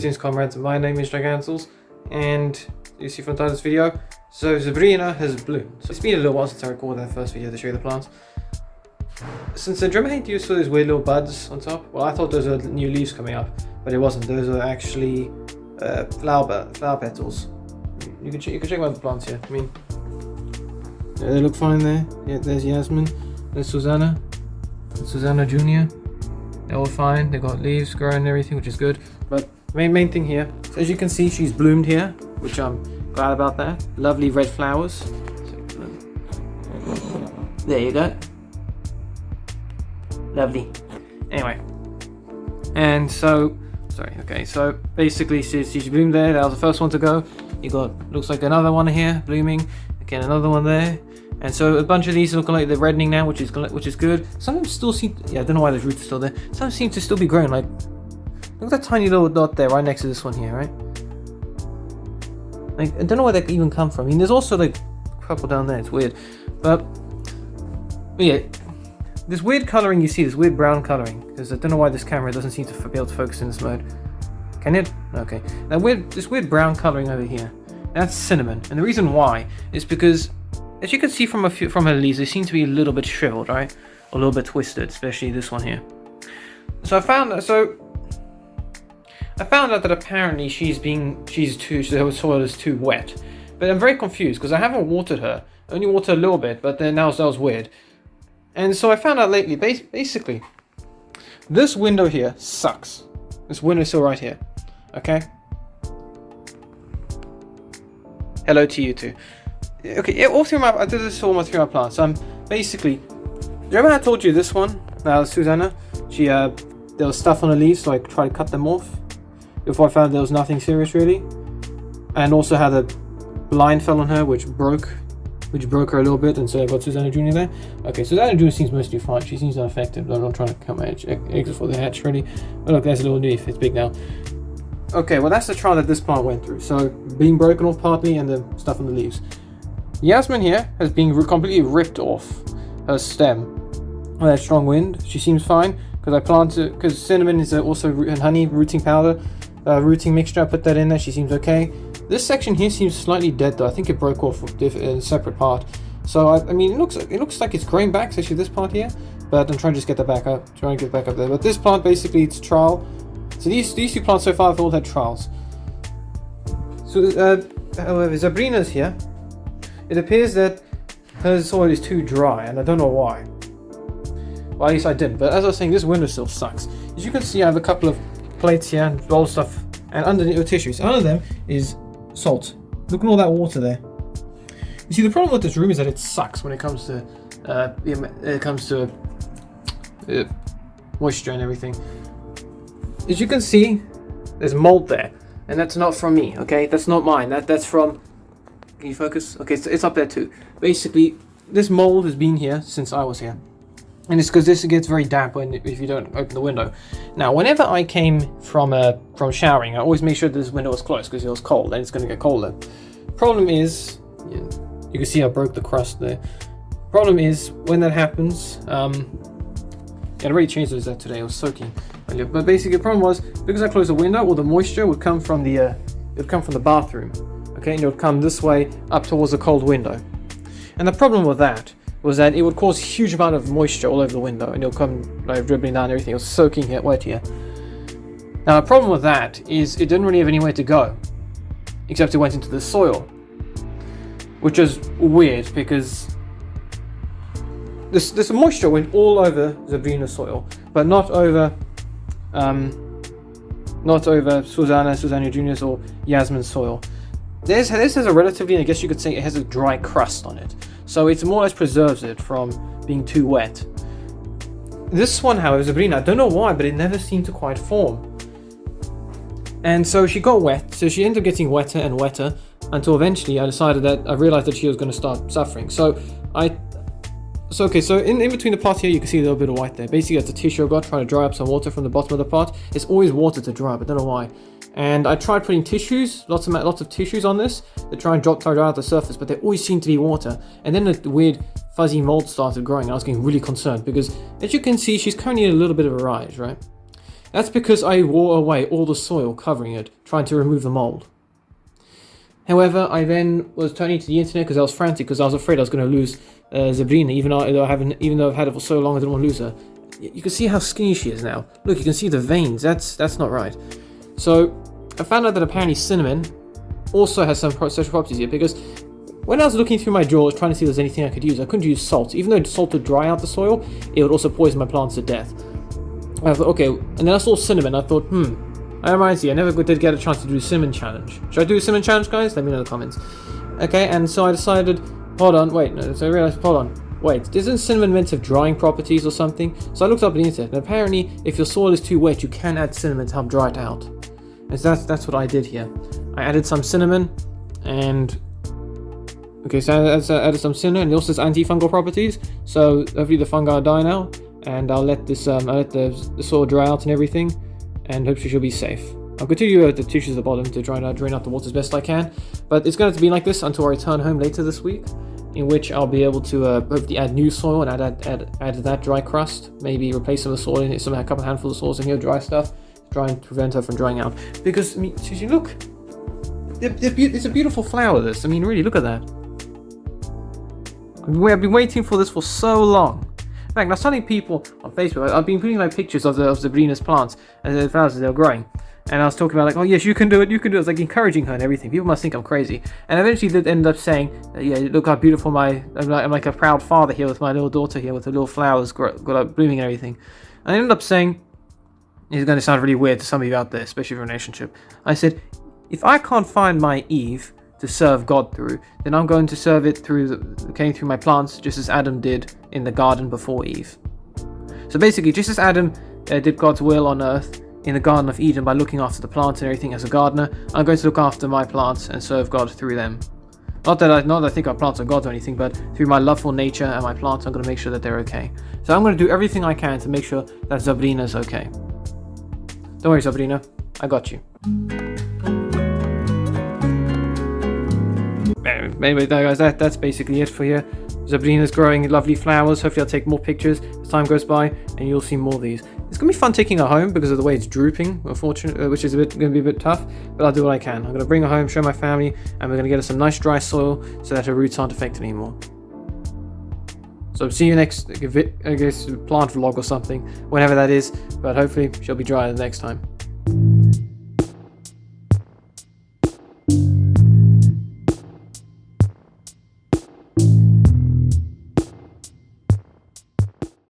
Greetings comrades, my name is Gigantals, and you see from the title of this video, so Zabrina has bloomed. So it's been a little while since I recorded that first video to show you the plants. Since the germinate used for those weird little buds on top, well, I thought those were new leaves coming up, but it wasn't. Those are actually flower petals. You can check out the plants here. I mean, yeah, they look fine there. Yeah, there's Yasmin, there's Susanna Jr. They're all fine. They got leaves growing and everything, which is good. But main thing here, so as you can see, she's bloomed here, which I'm glad about that. Lovely red flowers. There you go. Lovely. Anyway, and so so basically she's bloomed there. That was the first one to go. You got, looks like another one here blooming. Again, another one there. And so a bunch of these look like they're reddening now, which is good. Some of them still seem, yeah, I don't know why those roots are still there. Some seem to still be growing. Like, look at that tiny little dot there, right next to this one here, right? Like, I don't know where they even come from. I mean, there's also like purple down there. It's weird, but yeah, this weird coloring you see, this weird brown coloring, because I don't know why this camera doesn't seem to be able to focus in this mode. Can it? Okay. Now this weird brown coloring over here, that's cinnamon, and the reason why is because, as you can see from her leaves, they seem to be a little bit shriveled, right? Or a little bit twisted, especially this one here. So I found out that apparently her soil is too wet. But I'm very confused because I haven't watered her. I only watered a little bit, but then that was weird. And so I found out lately, basically, this window here sucks. This windowsill right here, okay? Hello to you too. Okay, yeah, I did this for all my 3 plants. Basically, remember I told you this one, Susanna, there was stuff on the leaves, so I tried to cut them off before I found there was nothing serious really, and also had a line fell on her, which broke her a little bit, and so I got Susanna Jr. there. Okay, Susanna Jr. seems mostly fine. She seems unaffected. I'm not trying to cut my eggs before they hatch really. But look, there's a little leaf. It's big now. Okay, well that's the trial that this plant went through. So being broken off partly, and the stuff on the leaves. Yasmin here has been completely ripped off her stem with that strong wind. She seems fine because cinnamon is also and honey rooting powder, rooting mixture. I put that in there. She seems okay. This section here seems slightly dead though. I think it broke off in a separate part. So I mean, it looks like it's growing back, especially this part here. But I'm trying to just get that back up. Trying to get back up there. But this plant basically it's trial. So these 2 plants so far have all had trials. So however, Zabrina's here. It appears that her soil is too dry, and I don't know why. Well, at least I didn't. But as I was saying, this windowsill sucks. As you can see, I have a couple of plates here and all stuff, and underneath the tissues. Under them is salt. Look at all that water there. You see, the problem with this room is that it sucks when it comes to moisture and everything. As you can see, there's mold there, and that's not from me. Okay, that's not mine. That's from. Can you focus? Okay, so it's up there too. Basically, this mold has been here since I was here. And it's because this gets very damp if you don't open the window. Now, whenever I came from showering, I always make sure that this window was closed because it was cold and it's going to get colder. Problem is, you can see I broke the crust there. Problem is, when that happens, I already changed those today. I was soaking earlier. But basically, the problem was because I closed the window, all the moisture would come from the bathroom. Okay, and it would come this way up towards the cold window. And the problem with that was that it would cause a huge amount of moisture all over the window, and it'll come like dribbling down everything. It was soaking wet here. Now the problem with that is it didn't really have anywhere to go, except it went into the soil, which is weird because this moisture went all over Zabrina's soil, but not over Susanna Jr.'s or Yasmin's soil. This has a relatively, I guess you could say, it has a dry crust on it. So it's more or less preserves it from being too wet. This one, however, Zabrina, I don't know why, but it never seemed to quite form. And so she got wet, so she ended up getting wetter and wetter until eventually I realized that she was going to start suffering. So in between the part here, you can see a little bit of white there. Basically, that's a tissue I got trying to dry up some water from the bottom of the pot. It's always water to dry up, I don't know why. And I tried putting tissues, lots of tissues on this to try and dry out the surface, but there always seemed to be water. And then the weird fuzzy mold started growing, and I was getting really concerned because, as you can see, she's currently in a little bit of a rise, right? That's because I wore away all the soil covering it, trying to remove the mold. However, I then was turning to the internet because I was frantic because I was afraid I was going to lose Zabrina, even though I've had her for so long I didn't want to lose her. You can see how skinny she is now. Look, you can see the veins. That's not right. So I found out that apparently cinnamon also has some special properties here, because when I was looking through my drawers trying to see if there's anything I could use, I couldn't use salt. Even though salt would dry out the soil, it would also poison my plants to death. And I thought, okay, and then I saw cinnamon. I thought, that reminds me, I never did get a chance to do a cinnamon challenge. Should I do a cinnamon challenge, guys? Let me know in the comments. Okay, and so I decided, so I realized, wait, isn't cinnamon meant to have drying properties or something? So I looked up on the internet, and apparently, if your soil is too wet, you can add cinnamon to help dry it out. And so that's what I did here. I added some cinnamon, and okay, so I added some cinnamon, and it also has antifungal properties. So hopefully the fungi will die now, and I'll let this I'll let the soil dry out and everything, and hopefully she'll be safe. I'll continue with the tissues at the bottom to try and drain out the water as best I can, but it's going to be like this until I return home later this week, in which I'll be able to hopefully add new soil and add that dry crust, maybe replace some of the soil in it, a couple handfuls of soils in here, dry stuff, to try and prevent her from drying out. Because, I mean, you look, it's a beautiful flower, this. I mean, really, look at that. I've been waiting for this for so long. In fact, I was telling people on Facebook, I've been putting like pictures of Zabrina's plants and the flowers as they're growing. And I was talking about like, oh yes, you can do it. I was like encouraging her and everything. People must think I'm crazy. And eventually did end up saying, yeah, look how beautiful I'm like a proud father here with my little daughter here with the little flowers blooming and everything. And I ended up saying, it's going to sound really weird to some of you out there, especially for a relationship. I said, if I can't find my Eve to serve God through, then I'm going to serve it through my plants, just as Adam did in the garden before Eve. So basically, just as Adam did God's will on earth in the Garden of Eden by looking after the plants and everything as a gardener, I'm going to look after my plants and serve God through them. Not that I think our plants are gods or anything, but through my love for nature and my plants, I'm going to make sure that they're okay. So I'm going to do everything I can to make sure that Zabrina's okay. Don't worry, Zabrina, I got you. Anyway, guys, that's basically it for here. Zabrina's growing lovely flowers. Hopefully I'll take more pictures as time goes by, and you'll see more of these. It's going to be fun taking her home because of the way it's drooping, unfortunately, which is going to be a bit tough, but I'll do what I can. I'm going to bring her home, show my family, and we're going to get her some nice dry soil so that her roots aren't affected anymore. So see you next, I guess, plant vlog or something, whenever that is, but hopefully she'll be dry the next time.